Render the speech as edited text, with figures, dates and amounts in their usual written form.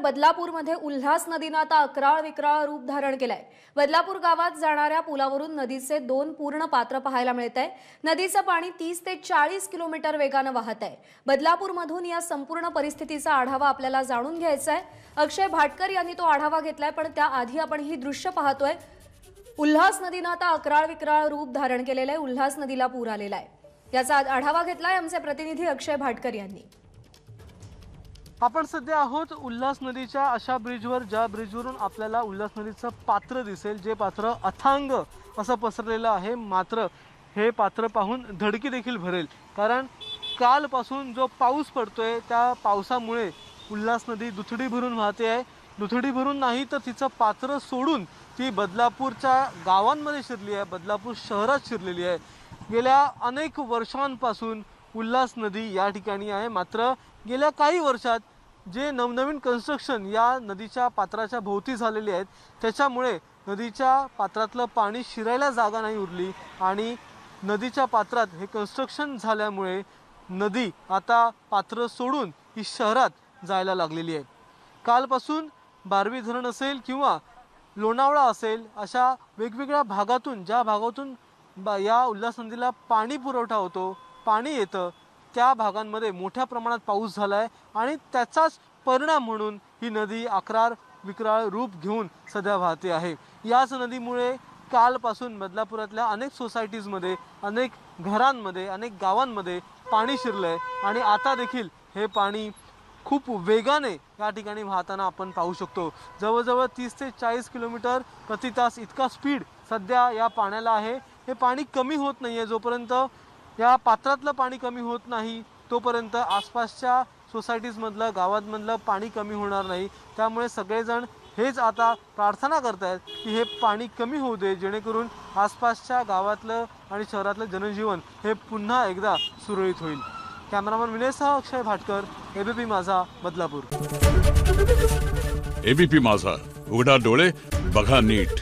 बदलापूरमध्ये उल्हास नदीनं आता अक्राळ विक्राळ रूप धारण केलंय। बदलापूर गावात जाणाऱ्या पुलावरून नदीचे 2 पूर्ण पात्र पाहायला मिळतंय। नदीचं पाणी 30 ते 40 किलोमीटर वेगानं वाहत आहे। बदलापूरमधून या संपूर्ण परिस्थितीचा आढावा आपल्याला जाणून घ्यायचा आहे। अक्षय भाटकर यांनी तो आढावा घेतलाय, पण त्याआधी आपण ही दृश्य पाहतोय। उल्हास नदीनं आता अक्राळ विक्राळ रूप धारण केलेलं आहे। उल्हास नदीला पूर आलेला आहे। याचा आढावा घेतलाय आमचे प्रतिनिधी अक्षय भाटकर यांनी। आपण सध्या आहोत उल्हास नदीच्या अशा ब्रिजवर, ज्या ब्रिजवरून आपल्याला उल्हास नदीचं पात्र दिसेल, जे पात्र अथांग असं पसरलेलं आहे। मात्र हे पात्र पाहून धडकी देखील भरेल, कारण कालपासून जो पाऊस पडतोय त्या पावसामुळे उल्हास नदी दुथडी भरून वाहते आहे। दुथडी भरून नाही तर तिचं पात्र सोडून ती बदलापूरच्या गावांमध्ये शिरली आहे, बदलापूर शहरात शिरलेली आहे। गेल्या अनेक वर्षांपासून उल्हास नदी या ठिकाणी आहे। मात्र गेल्या काही वर्षात जे नवनवीन कन्स्ट्रक्शन या नदीच्या पात्राच्या भोवती झालेले आहेत, त्याच्यामुळे नदीच्या पात्रातलं पाणी शिरायला जागा नाही उरली आणि नदीच्या पात्रात हे कन्स्ट्रक्शन झाल्यामुळे नदी आता पात्र सोडून ही शहरात जायला लागलेली आहे। कालपासून बारवी धरण असेल किंवा लोणावळा असेल, अशा वेगवेगळ्या भागातून, ज्या भागातून या उल्हास नदीला पाणी पुरवठा होतो, पाणी येतं, त्या भागांमध्ये मोठ्या प्रमाणात पाऊस झाला आहे आणि त्याचाच परिणाम म्हणून ही नदी अक्राळ विक्राळ रूप घेऊन सध्या वाहते आहे। याच नदीमुळे कालपासून बदलापुरातल्या अनेक सोसायटीजमध्ये, अनेक घरांमध्ये, अनेक गावांमध्ये पाणी शिरलं आहे आणि आता देखील हे पाणी खूप वेगाने या ठिकाणी वाहताना आपण पाहू शकतो। जवळजवळ 30 ते 40 किलोमीटर प्रति तास इतका स्पीड सध्या या पाण्याला आहे। हे पाणी कमी होत नाही आहे। जोपर्यंत या पात्रातलं पाणी कमी होत नाही तोपर्यंत आसपासच्या सोसायटीजमधलं, गावांमधलं पाणी कमी होणार नाही। त्यामुळे सगळेजण हेच आता प्रार्थना करत आहेत की हे पाणी कमी होऊ दे, जेणेकरून आसपासच्या गावातलं आणि शहरातलं जनजीवन हे पुन्हा एकदा सुरळीत होईल। कॅमेरामन विनयसह अक्षय भाटकर, एबीपी माझा, बदलापूर। एबीपी माझा, उघडा डोळे बघा नीट।